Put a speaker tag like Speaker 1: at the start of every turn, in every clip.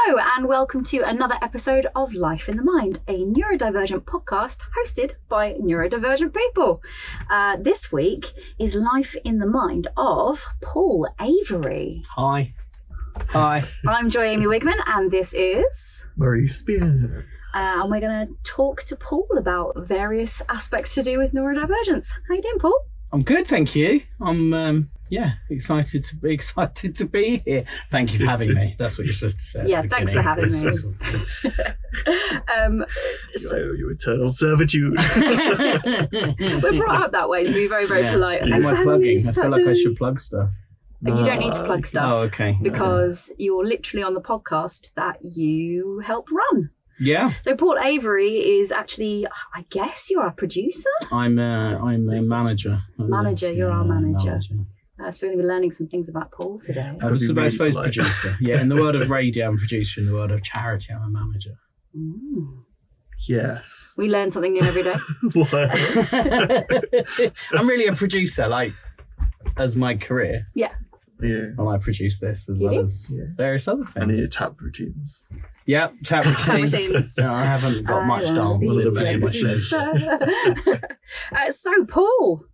Speaker 1: Hello and welcome to another episode of Life in the Mind, a neurodivergent podcast hosted by neurodivergent people. This week is Life in the Mind of Paul Avery.
Speaker 2: Hi.
Speaker 1: I'm Joy Amy Wigman and this is...
Speaker 3: Murray Spear.
Speaker 1: And we're going to talk to Paul about various aspects to do with neurodivergence. How you doing, Paul?
Speaker 2: I'm good, thank you. I'm excited to be here. Thank you for having me. That's what you're supposed to say.
Speaker 1: Yeah, thanks for having me.
Speaker 3: Your eternal servitude.
Speaker 1: We're brought up that way, so be very, very polite.
Speaker 2: Am I plugging? I feel like I should plug stuff.
Speaker 1: You don't need to plug stuff.
Speaker 2: Oh, okay.
Speaker 1: Because you're literally on the podcast that you help run.
Speaker 2: Yeah.
Speaker 1: So Paul Avery is actually, I guess you're our producer?
Speaker 2: I'm a manager.
Speaker 1: You're our manager. So we're going to be learning some things about Paul today.
Speaker 2: I suppose producer. Yeah, in the world of radio, I'm a producer. In the world of charity, I'm a manager.
Speaker 1: Mm.
Speaker 3: Yes.
Speaker 1: We learn something new every day.
Speaker 2: I'm really a producer, as my career.
Speaker 1: Yeah.
Speaker 3: Yeah.
Speaker 2: And I produce this as well as various other things.
Speaker 3: And your tap routines.
Speaker 2: Yeah, tap routines. No, I haven't got much dance in me.
Speaker 1: So, Paul,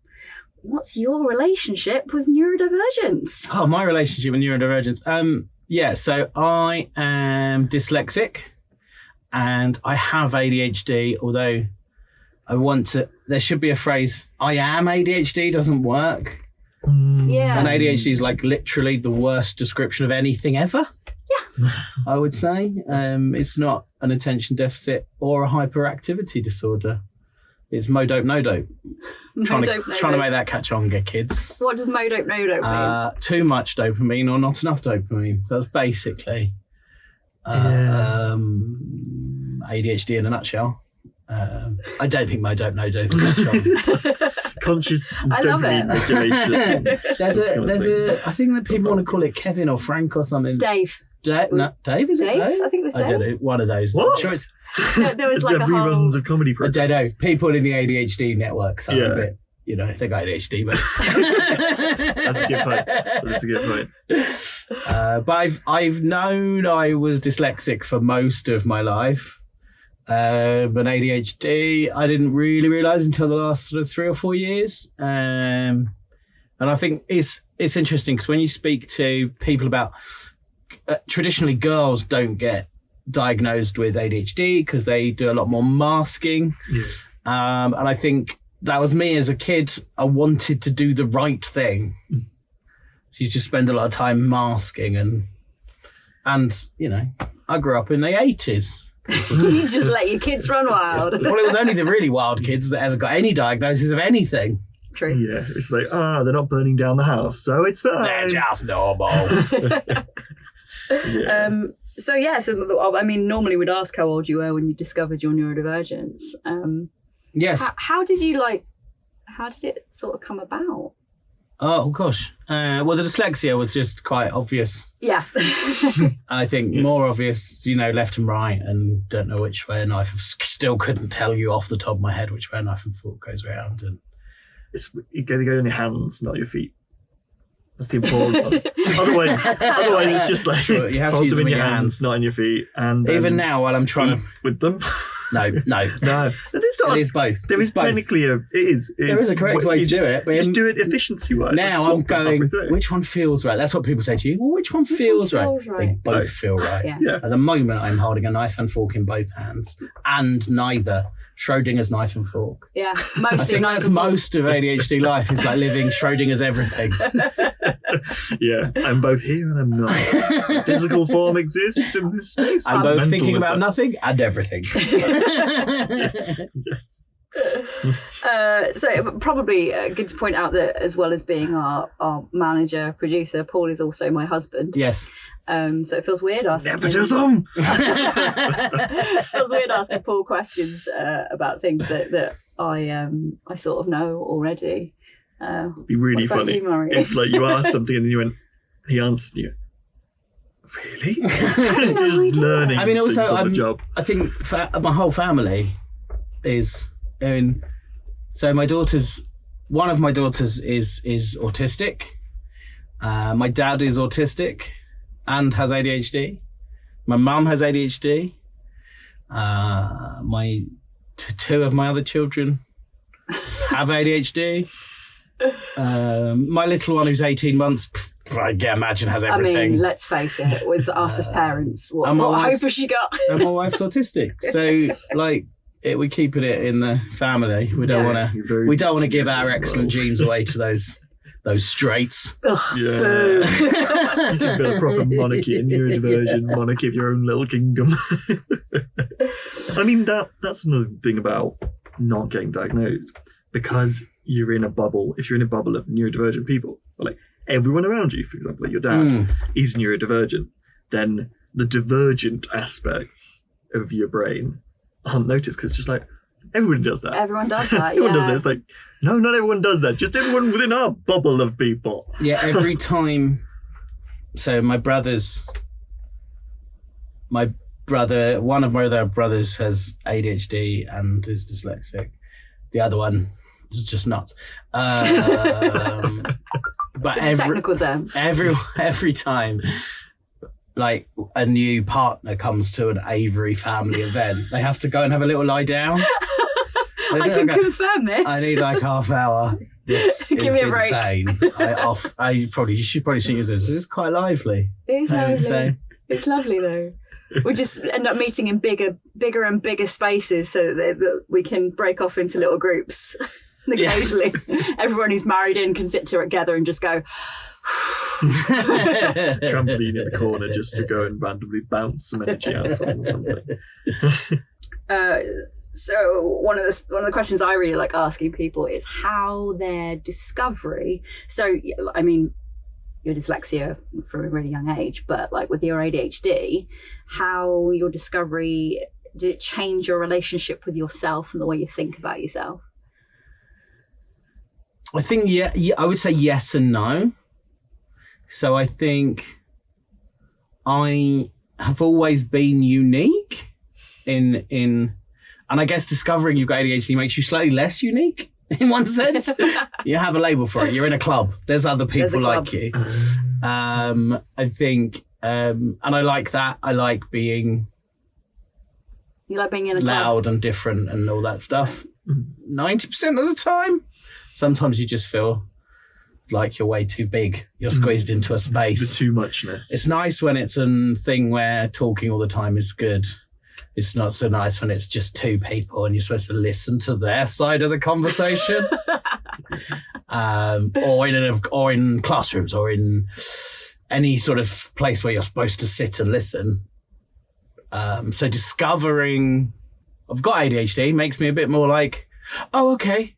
Speaker 1: what's your relationship with neurodivergence?
Speaker 2: Oh, my relationship with neurodivergence. So I am dyslexic and I have ADHD, although there should be a phrase, I am ADHD doesn't work.
Speaker 1: Yeah.
Speaker 2: And ADHD is literally the worst description of anything ever.
Speaker 1: Yeah.
Speaker 2: I would say. It's not an attention deficit or a hyperactivity disorder. It's mo-dope, no-dope. Trying to make that catch on, get kids.
Speaker 1: What does mo-dope, no-dope mean?
Speaker 2: Too much dopamine or not enough dopamine. That's basically ADHD in a nutshell. I don't think mo-dope, no-dope in a nutshell.
Speaker 3: Conscious dopamine regulation.
Speaker 2: I think that people want to call it Kevin or Frank or something.
Speaker 1: Dave.
Speaker 2: No, Dave? Is it Dave?
Speaker 1: I think it was Dave.
Speaker 2: I don't know. One of those.
Speaker 3: What?
Speaker 2: I'm sure it's...
Speaker 1: There was
Speaker 3: a reruns of comedy programs.
Speaker 2: I don't know. People in the ADHD network are a bit, they got ADHD, but...
Speaker 3: That's a good point.
Speaker 2: But I've known I was dyslexic for most of my life. But ADHD, I didn't really realise until the last sort of 3 or 4 years. And I think it's interesting because when you speak to people about... traditionally, girls don't get diagnosed with ADHD because they do a lot more masking.
Speaker 3: Yeah.
Speaker 2: And I think that was me as a kid. I wanted to do the right thing. So you just spend a lot of time masking and I grew up in the 80s.
Speaker 1: You just let your kids run wild.
Speaker 2: Well, it was only the really wild kids that ever got any diagnosis of anything.
Speaker 1: True.
Speaker 3: Yeah, it's they're not burning down the house, so it's fine.
Speaker 2: They're just normal.
Speaker 1: Normally we'd ask how old you were when you discovered your neurodivergence.
Speaker 2: Yes.
Speaker 1: How did it sort of come about?
Speaker 2: Oh, gosh. Well, the dyslexia was just quite obvious.
Speaker 1: Yeah.
Speaker 2: I think more obvious, left and right, and don't know which way a knife. Still couldn't tell you off the top of my head which way a knife and fork goes around. And
Speaker 3: you got to go on your hands, not your feet. That's the important one. Otherwise it's just
Speaker 2: you have to
Speaker 3: hold
Speaker 2: use
Speaker 3: them in your hands, not in your feet. And
Speaker 2: even now, while I'm trying to
Speaker 3: with them.
Speaker 2: No. It is both.
Speaker 3: There is technically
Speaker 2: there is a correct way to do it. But
Speaker 3: just do it efficiency-wise.
Speaker 2: Now I'm going, which one feels right? That's what people say to you. Well, which one feels right? They both feel right.
Speaker 1: Yeah.
Speaker 2: At the moment, I'm holding a knife and fork in both hands, and neither. Schrodinger's knife and fork.
Speaker 1: Yeah,
Speaker 2: I think that's most of ADHD life is living Schrodinger's everything.
Speaker 3: Yeah, I'm both here and I'm not. Physical form exists in this space.
Speaker 2: I'm both thinking about nothing and everything.
Speaker 3: Yes.
Speaker 1: So probably good to point out that as well as being our manager, producer, Paul is also my husband.
Speaker 2: Yes.
Speaker 1: So it feels weird asking
Speaker 3: Nepotism!
Speaker 1: It feels weird asking Paul questions about things that I sort of know already.
Speaker 3: It'd be really funny if you asked something and then he answered you. Really? Just learning.
Speaker 2: I mean, also,
Speaker 3: on the job.
Speaker 2: I think my whole family is. So one of my daughters is autistic. My dad is autistic and has ADHD. My mum has ADHD. My two of my other children have ADHD. My little one who's 18 months, I imagine has everything.
Speaker 1: I mean, let's face it, with us as parents, what hope has she got?
Speaker 2: And my wife's autistic. So, like, we're keeping it in the family. We don't want to give our excellent genes away to those straights.
Speaker 3: Yeah. You can build a proper monarchy, a neurodivergent monarchy of your own little kingdom. I mean, that's another thing about not getting diagnosed. Because you're in a bubble, if you're in a bubble of neurodivergent people, like everyone around you, for example, like your dad is neurodivergent, then the divergent aspects of your brain aren't noticed because it's just like, everyone does that.
Speaker 1: Everyone does that,
Speaker 3: Everyone does that. It's like, no, not everyone does that. Just everyone within our bubble of people.
Speaker 2: Yeah, every time. So one of my other brothers has ADHD and is dyslexic. The other one is just nuts. But
Speaker 1: it's a technical term.
Speaker 2: Every time, like a new partner comes to an Avery family event, they have to go and have a little lie down.
Speaker 1: I can confirm this.
Speaker 2: I need like half hour. This
Speaker 1: Give me a break.
Speaker 2: Insane. You should probably see this. This is quite lively.
Speaker 1: It is lovely. It's lovely though. We just end up meeting in bigger and bigger spaces so that we can break off into little groups. And occasionally, everyone who's married in can sit together and just go.
Speaker 3: Trampoline in the corner just to go and randomly bounce some energy out or something.
Speaker 1: So one of the questions I really like asking people is how their discovery. So I mean, your dyslexia from a really young age, but like with your ADHD, how your discovery, did it change your relationship with yourself and the way you think about yourself?
Speaker 2: I think I would say yes and no. So I think I have always been unique in and I guess discovering you've got ADHD makes you slightly less unique in one sense. You have a label for it. You're in a club. There's other people like you. I think, and I like that. I like being.
Speaker 1: You like being in a
Speaker 2: loud
Speaker 1: club?
Speaker 2: And different and all that stuff. 90% of the time. Sometimes you just feel like you're way too big. You're squeezed into a space.
Speaker 3: The too muchness.
Speaker 2: It's nice when it's a thing where talking all the time is good. It's not so nice when it's just two people and you're supposed to listen to their side of the conversation. or in classrooms or in any sort of place where you're supposed to sit and listen. So discovering I've got ADHD makes me a bit more like, oh, okay,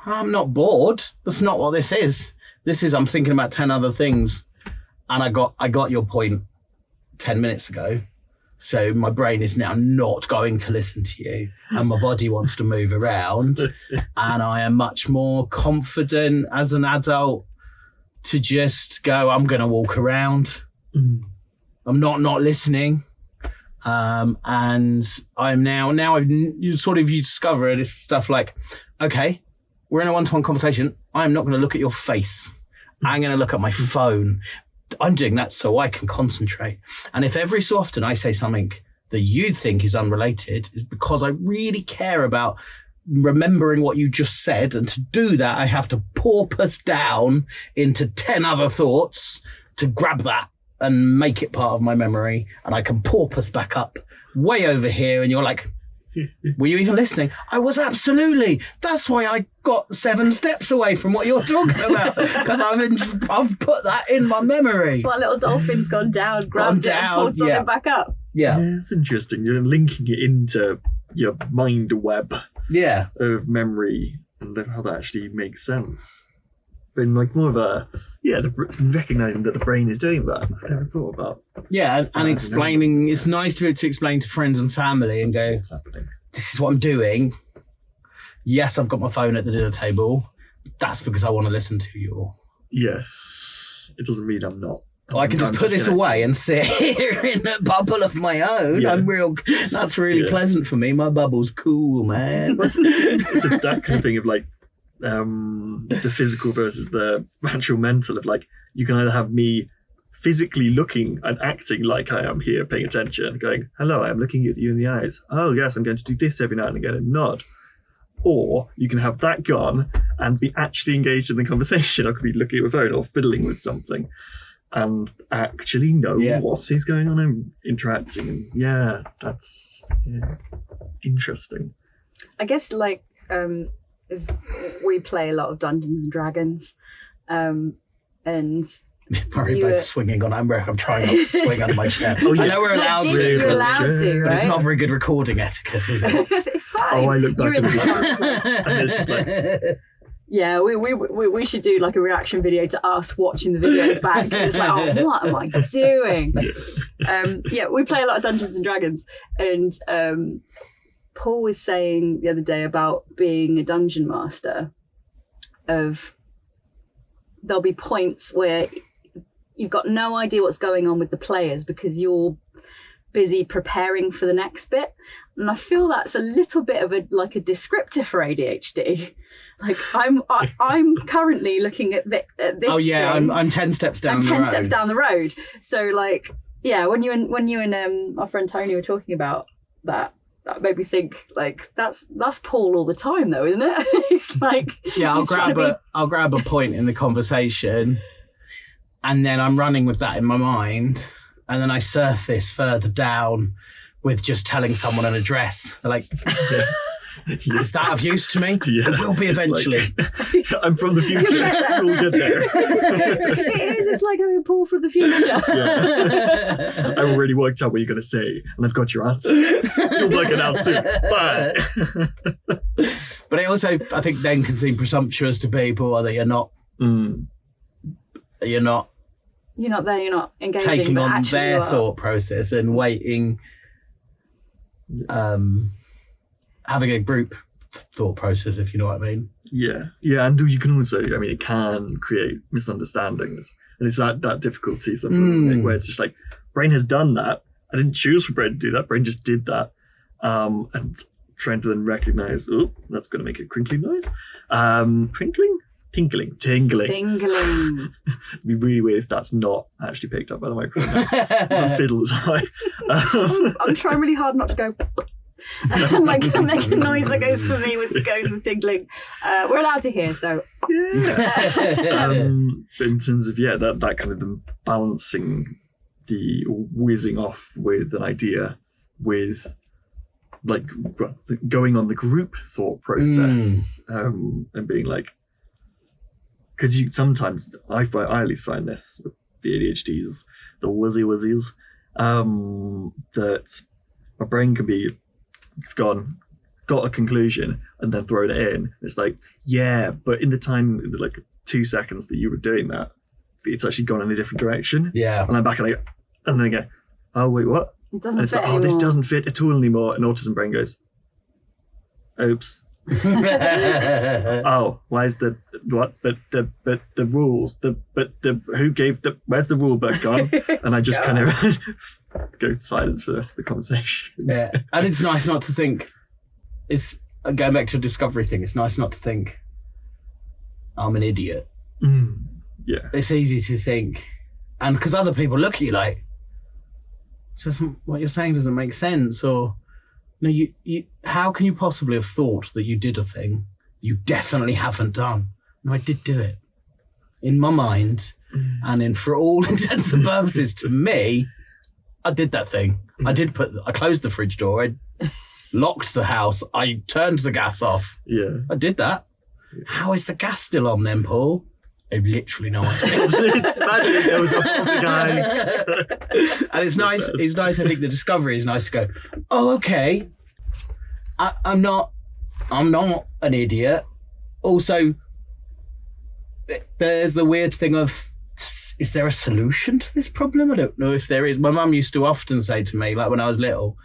Speaker 2: I'm not bored. That's not what this is. This is I'm thinking about 10 other things. And I got your point 10 minutes ago. So my brain is now not going to listen to you and my body wants to move around. And I am much more confident as an adult to just go, I'm going to walk around. I'm not listening. And I'm you discover this stuff like, okay, we're in a one-to-one conversation. I'm not going to look at your face. I'm going to look at my phone. I'm doing that so I can concentrate. And if every so often I say something that you think is unrelated, is because I really care about remembering what you just said. And to do that, I have to porpoise down into 10 other thoughts to grab that and make it part of my memory. And I can porpoise back up way over here. And you're like, were you even listening? I was absolutely. That's why I got 7 steps away from what you're talking about, because I've put that in my memory.
Speaker 1: What little dolphin's gone down, grabbed it, and pulled something back up.
Speaker 2: Yeah,
Speaker 3: it's interesting. You're linking it into your mind web.
Speaker 2: Yeah,
Speaker 3: of memory and how that actually makes sense. But like more of a recognizing that the brain is doing that. I never thought about.
Speaker 2: Yeah, and explaining. It's nice to be able to explain to friends and family and go, "This is what I'm doing. Yes, I've got my phone at the dinner table. That's because I want to listen to you all."
Speaker 3: Yeah, it doesn't mean I'm not.
Speaker 2: I can just put this away and sit here in a bubble of my own. Yeah. That's really pleasant for me. My bubble's cool, man.
Speaker 3: It's that kind of thing of like. The physical versus the actual mental of like you can either have me physically looking and acting like I am here, paying attention, going, hello, I'm looking at you in the eyes. Oh, yes, I'm going to do this every now and again and nod. Or you can have that gone and be actually engaged in the conversation. I could be looking at my phone or fiddling with something and actually know what is going on and interacting. And that's interesting.
Speaker 1: I guess like is we play a lot of Dungeons and Dragons, and
Speaker 2: Sorry about swinging on Amber. I'm trying not to swing on my chair.
Speaker 3: Oh, yeah.
Speaker 2: I know we're allowed to.
Speaker 1: You're allowed to, right?
Speaker 2: But it's not very good recording etiquette, is it?
Speaker 1: It's fine.
Speaker 3: Oh, I look back
Speaker 1: You're in
Speaker 3: at
Speaker 1: the
Speaker 3: the and it's just like,
Speaker 1: yeah, we should do like a reaction video to us watching the videos back. It's like, oh, what am I doing? We play a lot of Dungeons and Dragons, and Paul was saying the other day about being a dungeon master. There'll be points where you've got no idea what's going on with the players because you're busy preparing for the next bit, and I feel that's a little bit of a descriptor for ADHD. Like I'm currently looking at this.
Speaker 2: Oh yeah, I'm 10 steps down.
Speaker 1: I'm 10 steps down the road. So like, yeah, when you and our friend Tony were talking about that made me think like that's Paul all the time though, isn't it? It's like,
Speaker 2: yeah, I'll grab a point in the conversation, and then I'm running with that in my mind, and then I surface further down with just telling someone an address. They're like, is that of use to me?
Speaker 3: Yeah,
Speaker 2: it will be eventually.
Speaker 3: Like, I'm from the future. We'll get there.
Speaker 1: It is. It's like having Paul from the future.
Speaker 3: Yeah. I've already worked out what you're going to say, and I've got your answer. You'll work it out soon. Bye.
Speaker 2: But it also, I think, then can seem presumptuous to people that you're not there, you're not
Speaker 1: engaging,
Speaker 2: taking
Speaker 1: but
Speaker 2: on
Speaker 1: actually
Speaker 2: their
Speaker 1: you are.
Speaker 2: thought process and waiting, having a group thought process, if you know what I mean.
Speaker 3: Yeah, and you can also, I mean, it can create misunderstandings, and it's that difficulty sometimes, isn't it, where it's just like, brain has done that. I didn't choose for brain to do that. Brain just did that, and trying to then recognize, oh, that's going to make a crinkling noise, tingling.
Speaker 1: Tingling.
Speaker 3: It'd be really weird if that's not actually picked up by the microphone. The fiddles, right?
Speaker 1: I'm trying really hard not to go like make a noise that goes with tingling. We're allowed to hear, so
Speaker 3: yeah. But in terms of that kind of the balancing the whizzing off with an idea with like going on the group thought process and being like, because you sometimes I at least find this with the ADHDs, the wuzzies, that my brain can be got a conclusion and then thrown it in. It's like, yeah, but in the time, like 2 seconds that you were doing that, it's actually gone in a different direction.
Speaker 2: Yeah.
Speaker 3: And I'm back and then I go, oh wait, what?
Speaker 1: it doesn't
Speaker 3: And it's
Speaker 1: fit
Speaker 3: like,
Speaker 1: anymore.
Speaker 3: oh, this doesn't fit at all anymore. And autism brain goes, oops. Oh, why is the what? But the rules. Who gave the? Where's the rule book gone? And I just kind of go silence for the rest of the conversation.
Speaker 2: Yeah, and it's nice not to think. It's going back to a discovery thing. It's nice not to think I'm an idiot.
Speaker 3: Yeah,
Speaker 2: It's easy to think, and because other people look at you like, what you're saying doesn't make sense, or no, you how can you possibly have thought that you did a thing you definitely haven't done? No, I did do it in my mind, and for all intents and purposes, to me, I did that thing. I closed the fridge door. I locked the house. I turned the gas off.
Speaker 3: Yeah,
Speaker 2: I did that. How is the gas still on then, Paul? I have literally no idea.
Speaker 3: it's magic. There was a poltergeist.
Speaker 2: And it's nice. It's nice. I think the discovery is nice to go, oh, okay. I'm not an idiot. Also, there's the weird thing of, is there a solution to this problem? I don't know if there is. My mum used to often say to me, like when I was little,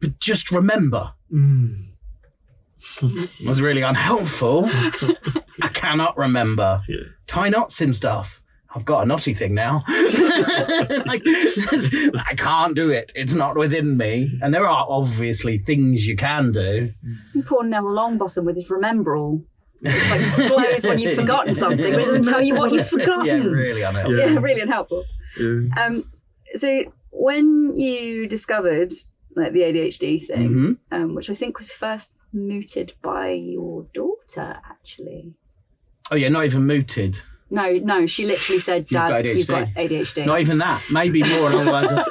Speaker 2: but just remember. It was really unhelpful. I cannot remember.
Speaker 3: Yeah.
Speaker 2: Tie knots and stuff. I've got a knotty thing now. Like, I can't do it. It's not within me. And there are obviously things you can do.
Speaker 1: Poor Neville Longbottom with his remember all. Like blows when you've forgotten something, but it doesn't tell you what you've forgotten.
Speaker 2: Yeah, really unhelpful.
Speaker 1: Yeah, really unhelpful. So when you discovered like the ADHD thing, which I think was first mooted by your daughter, actually.
Speaker 2: Oh yeah, not even mooted.
Speaker 1: No, she literally said, "Dad, you've got ADHD."
Speaker 2: Not even that. Maybe more along the lines of,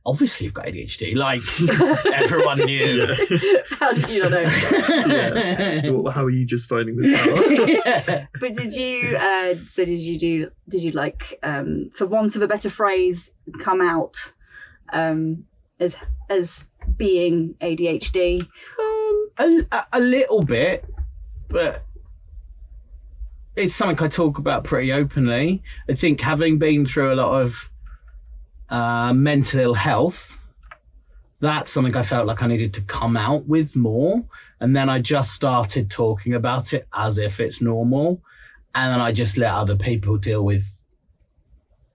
Speaker 2: obviously you've got ADHD. Like everyone knew.
Speaker 1: How did you not know?
Speaker 3: Well, how are you just finding this out?
Speaker 1: But did you? So did you like, for want of a better phrase, come out as being ADHD?
Speaker 2: A little bit, but it's something I talk about pretty openly. I think having been through a lot of mental ill health, that's something I felt like I needed to come out with more. And then I just started talking about it as if it's normal. And then I just let other people deal with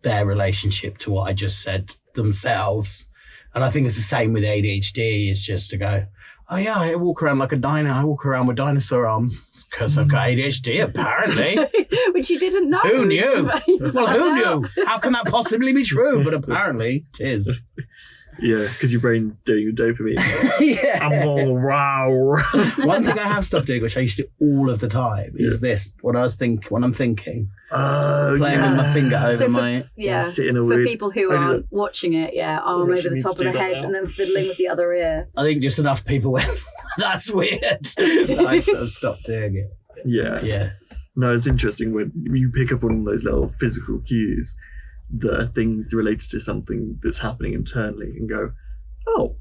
Speaker 2: their relationship to what I just said themselves. And I think it's the same with ADHD. It's just to go, oh yeah, I walk around like a dino. I walk around with dinosaur arms because I've got ADHD, apparently.
Speaker 1: Which you didn't know.
Speaker 2: Who knew? Well, who knew? How can that possibly be true? But apparently it is.
Speaker 3: Yeah, because your brain's doing dopamine.
Speaker 2: Yeah.
Speaker 3: I'm all wow.
Speaker 2: One thing I have stopped doing, which I used to do all of the time, is this. When I'm thinking. Playing with my finger over my...
Speaker 1: Yeah,
Speaker 3: sitting a
Speaker 1: for
Speaker 3: weird,
Speaker 1: people who aren't watching it, arm over the top of the head and then fiddling with the other ear.
Speaker 2: I think just enough people went, that's weird. I sort of stopped doing it.
Speaker 3: Yeah. No, it's interesting when you pick up on those little physical cues that are things related to something that's happening internally and go, oh,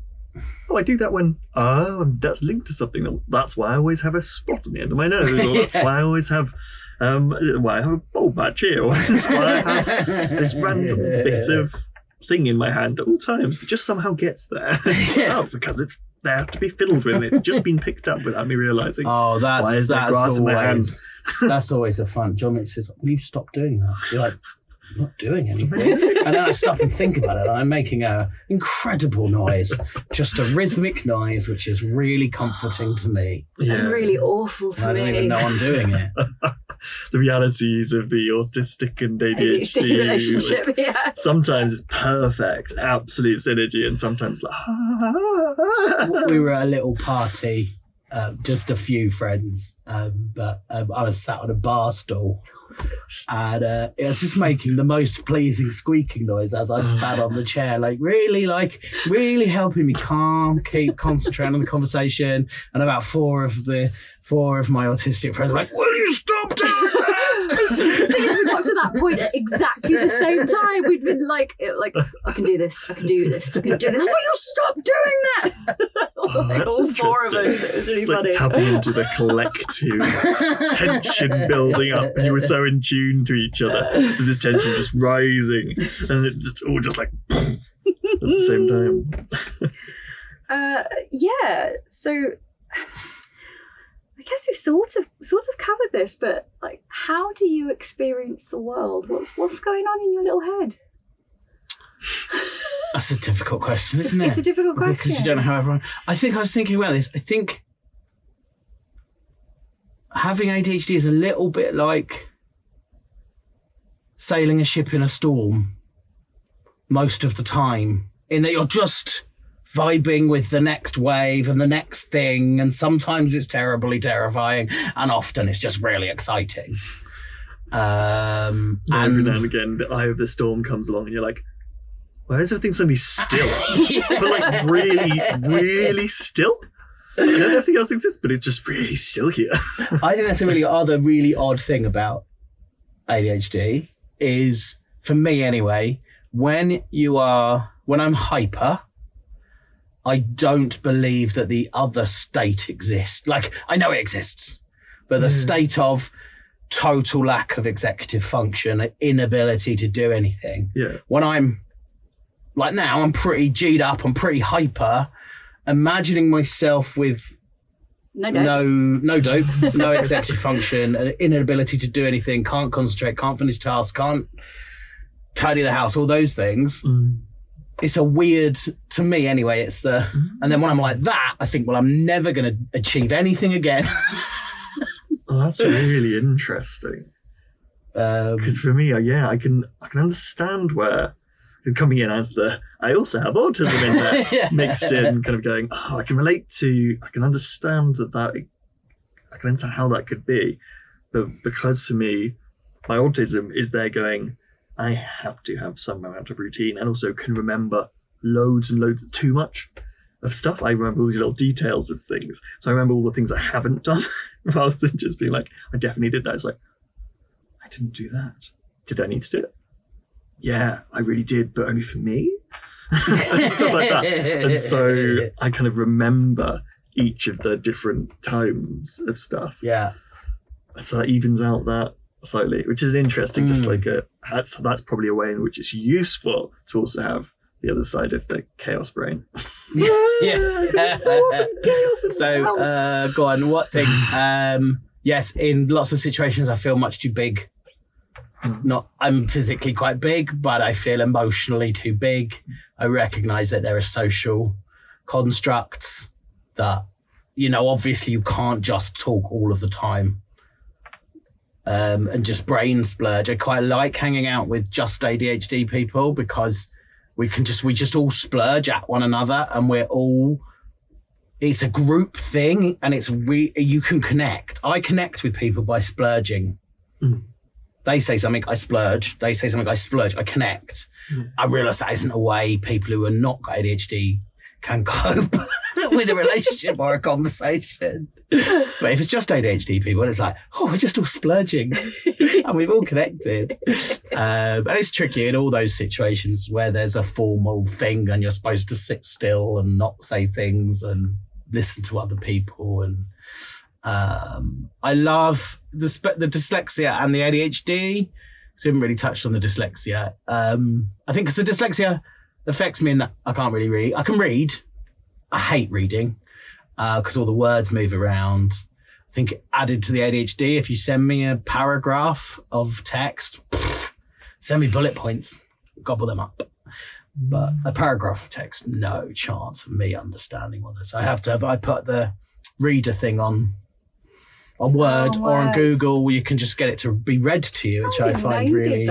Speaker 3: I do that when, that's linked to something. That's why I always have a spot on the end of my nose. Or that's why I always have, why I have a bowl patch here. Or that's why I have this random bit of thing in my hand at all times that just somehow gets there. Because it's there to be fiddled with. It's just been picked up without me realising.
Speaker 2: Oh,
Speaker 3: why is there grass in my hand?
Speaker 2: That's always a fun. John Mitch says, will you stop doing that? You're like, I'm not doing anything. And then I stop and think about it, and I'm making an incredible noise, just a rhythmic noise, which is really comforting to me.
Speaker 1: And really awful to me.
Speaker 2: I don't even know I'm doing it.
Speaker 3: The realities of the autistic and ADHD
Speaker 1: relationship,
Speaker 3: Sometimes it's perfect, absolute synergy, and sometimes like...
Speaker 2: We were at a little party, just a few friends, but I was sat on a bar stool. And it was just making the most pleasing squeaking noise as I spat on the chair, really helping me keep concentrating on the conversation. And about four of my autistic friends were like, will you stop doing that?
Speaker 1: The thing is, we got to that point at exactly the same time. We'd been like, I can do this, I can do this, I can do this. Will you stop doing that? All four of us. It was really funny.
Speaker 3: Tapping into the collective tension building up. You were so in tune to each other. So this tension just rising. And it's all just like at the same time.
Speaker 1: So I guess we've sort of covered this, but how do you experience the world? What's going on in your little head?
Speaker 2: That's a difficult question, isn't it?
Speaker 1: It's a difficult question.
Speaker 2: Because you don't know how everyone... I think I was thinking about this. I think having ADHD is a little bit like sailing a ship in a storm most of the time, in that you're just vibing with the next wave and the next thing, and sometimes it's terribly terrifying, and often it's just really exciting.
Speaker 3: And every now and again, the eye of the storm comes along, and you're like, why is everything suddenly still? But really, really still? I know everything else exists, but it's just really still here.
Speaker 2: I think that's a really odd thing about ADHD is, for me anyway, when I'm hyper, I don't believe that the other state exists. I know it exists, but the state of total lack of executive function, inability to do anything.
Speaker 3: Yeah.
Speaker 2: When I'm now, I'm pretty G'd up, I'm pretty hyper, imagining myself with no dope, no executive function, an inability to do anything, can't concentrate, can't finish tasks, can't tidy the house, all those things. It's a weird, to me anyway, and then when I'm like that, I think, well, I'm never going to achieve anything again.
Speaker 3: Oh, that's really interesting. Because for me, I can understand where coming in as I also have autism in there mixed in, kind of going, I can understand I can understand how that could be. But because for me, my autism is there going, I have to have some amount of routine, and also can remember loads and loads, too much of stuff. I remember all these little details of things. So I remember all the things I haven't done rather than just being like, I definitely did that. It's like, I didn't do that. Did I need to do it? Yeah, I really did, but only for me. And stuff like that. And so I kind of remember each of the different times of stuff.
Speaker 2: Yeah.
Speaker 3: So that evens out that slightly, which is interesting. Just like that's probably a way in which it's useful to also have the other side of the chaos brain.
Speaker 2: Yeah. So go on. What things? Yes, in lots of situations, I feel much too big. I'm physically quite big, but I feel emotionally too big. I recognise that there are social constructs that, obviously you can't just talk all of the time. And just brain splurge. I quite like hanging out with just ADHD people because we just all splurge at one another, and it's a group thing, and you can connect. I connect with people by splurging. They say something, I splurge. They say something, I splurge. I connect. I realise that isn't a way people who are not ADHD can cope with a relationship or a conversation. But if it's just ADHD people, it's like, we're just all splurging and we've all connected. And it's tricky in all those situations where there's a formal thing and you're supposed to sit still and not say things and listen to other people. And I love the dyslexia and the ADHD. So we haven't really touched on the dyslexia. I think because the dyslexia affects me in that I can't really read. I can read. I hate reading because all the words move around. I think added to the ADHD, if you send me a paragraph of text, send me bullet points, gobble them up. But a paragraph of text, no chance of me understanding what it is. I put the reader thing on Word or on Google, where you can just get it to be read to you, which I find really,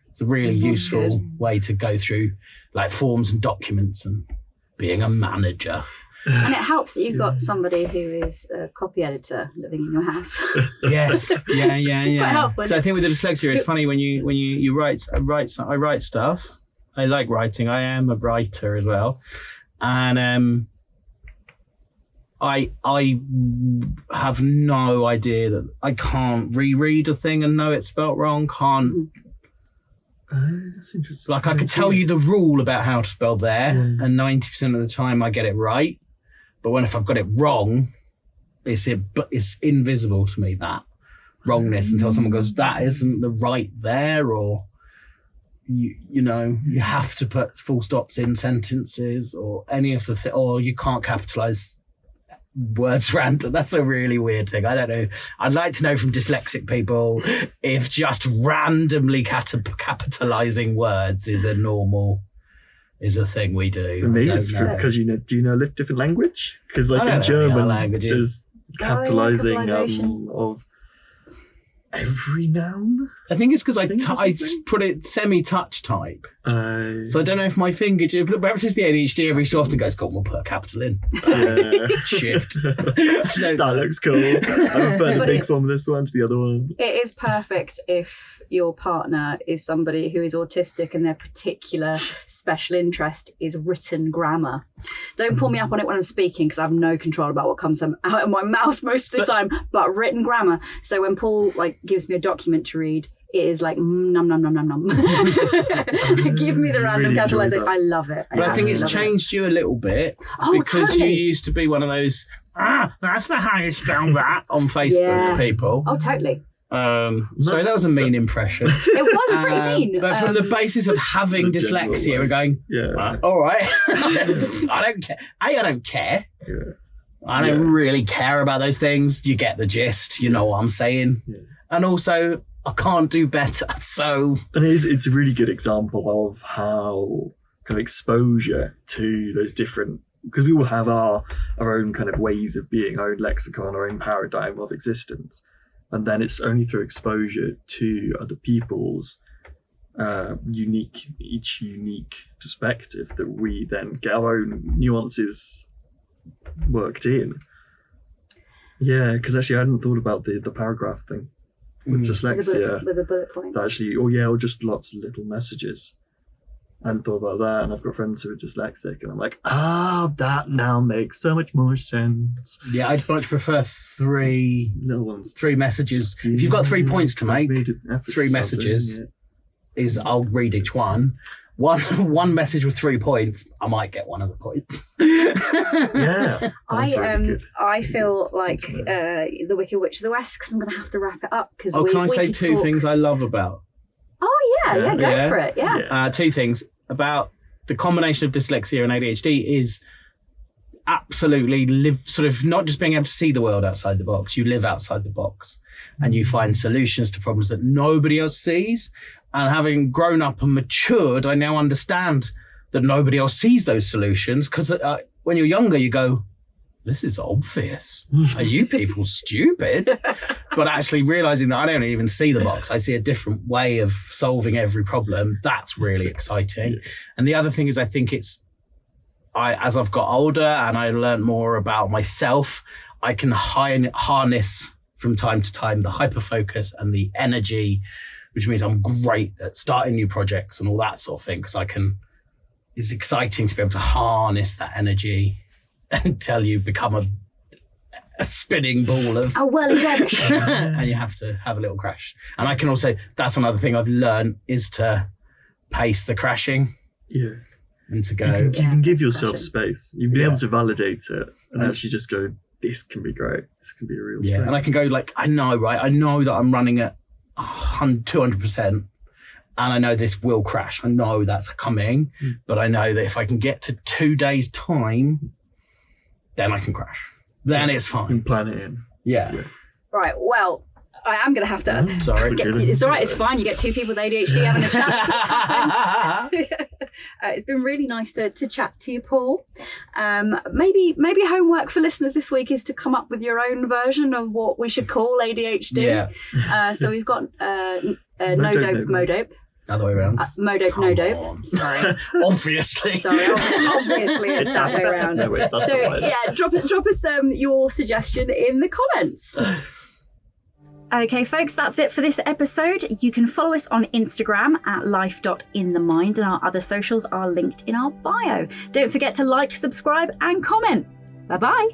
Speaker 2: it's a really useful way to go through like forms and documents and being a manager.
Speaker 1: And it helps that you've got somebody who is a copy editor living in your house.
Speaker 2: Yes, yeah.
Speaker 1: It's quite helpful.
Speaker 2: So I think with the dyslexia, it's funny when you write. I write stuff. I like writing. I am a writer as well, and I have no idea that I can't reread a thing and know it's spelt wrong.
Speaker 3: That's interesting.
Speaker 2: Like I could tell you the rule about how to spell there, and 90% of the time I get it right. But if I've got it wrong, it's invisible to me, that wrongness, until someone goes, that isn't the right there, or you have to put full stops in sentences or any of the or you can't capitalize words random. That's a really weird thing. I don't know. I'd like to know from dyslexic people if just randomly capitalizing words is a thing we do.
Speaker 3: Maybe it's because do you know a different language? Because like in German, there's capitalizing of every noun.
Speaker 2: I think it's because I put it semi-touch type. So I don't know if my finger, perhaps it's the ADHD, every so often goes, we'll put a capital in. Shift.
Speaker 3: That looks cool. I prefer the big form of this one to the other one.
Speaker 1: It is perfect if your partner is somebody who is autistic and their particular special interest is written grammar. Don't pull me up on it when I'm speaking because I have no control about what comes out of my mouth most of the time, but written grammar. So when Paul gives me a document to read, it is like num. Give me the random capitalization. I love it.
Speaker 2: But I think it's changed you a little bit because
Speaker 1: totally.
Speaker 2: You used to be one of those that's not how you spell that on Facebook people.
Speaker 1: Oh, totally.
Speaker 2: Sorry, that was a mean impression.
Speaker 1: It was pretty mean.
Speaker 2: But from the basis of having dyslexia and going, all right, I don't care. I don't care.
Speaker 3: Yeah.
Speaker 2: I don't really care about those things. You get the gist. You know what I'm saying. Yeah. And also, I can't do better. So,
Speaker 3: and it's a really good example of how kind of exposure to those different, because we all have our own kind of ways of being, our own lexicon, our own paradigm of existence. And then it's only through exposure to other people's unique perspective that we then get our own nuances worked in. Yeah, because actually I hadn't thought about the paragraph thing with dyslexia.
Speaker 1: With a bullet point.
Speaker 3: That actually, or just lots of little messages. I hadn't thought about that, and I've got friends who are dyslexic, and I'm like, that now makes so much more sense.
Speaker 2: Yeah, I'd much prefer three
Speaker 3: Little ones.
Speaker 2: messages. If you've got 3 points to make, 3 messages is I'll read each one. One message with 3 points, I might get one of the points.
Speaker 3: Yeah.
Speaker 1: I feel like the Wicked Witch of the West, because I'm going to have to wrap it up. Because
Speaker 2: can I say 2 things I love about?
Speaker 1: Oh yeah, go for it. Yeah.
Speaker 2: 2 things about the combination of dyslexia and ADHD is absolutely sort of not just being able to see the world outside the box. You live outside the box, and you find solutions to problems that nobody else sees. And having grown up and matured, I now understand that nobody else sees those solutions, because when you're younger, you go, this is obvious. Are you people stupid? But actually realizing that I don't even see the box. I see a different way of solving every problem. That's really exciting. Yeah. And the other thing is, I think as I've got older and I learned more about myself, I can harness from time to time the hyperfocus and the energy, which means I'm great at starting new projects and all that sort of thing, because it's exciting to be able to harness that energy until you become a spinning ball of
Speaker 1: a whirly dervish.
Speaker 2: And you have to have a little crash. And I can also, that's another thing I've learned, is to pace the crashing.
Speaker 3: Yeah.
Speaker 2: And to go.
Speaker 3: You can give yourself space. You'll be able to validate it and actually just go, this can be great. This can be a real strength.
Speaker 2: And I can go like, I know that I'm running at 200%. And I know this will crash. I know that's coming. But I know that if I can get to 2 days' time, then I can crash. Then it's fine.
Speaker 3: You can plan it in.
Speaker 2: Yeah.
Speaker 1: Right, well, I am going to have to...
Speaker 2: Sorry.
Speaker 1: It's all right, it's fine. You get 2 people with ADHD having a chat. It's been really nice to chat to you, Paul. Maybe homework for listeners this week is to come up with your own version of what we should call ADHD. Yeah. So we've got no dope, mo-dope.
Speaker 2: Other way around.
Speaker 1: Mo-dope, no dope. Sorry.
Speaker 2: Obviously.
Speaker 1: Sorry, obviously it's that way around.
Speaker 3: No, wait,
Speaker 1: so yeah, drop us your suggestion in the comments. Okay, folks, that's it for this episode. You can follow us on Instagram at life.inthemind, and our other socials are linked in our bio. Don't forget to like, subscribe, and comment. Bye-bye.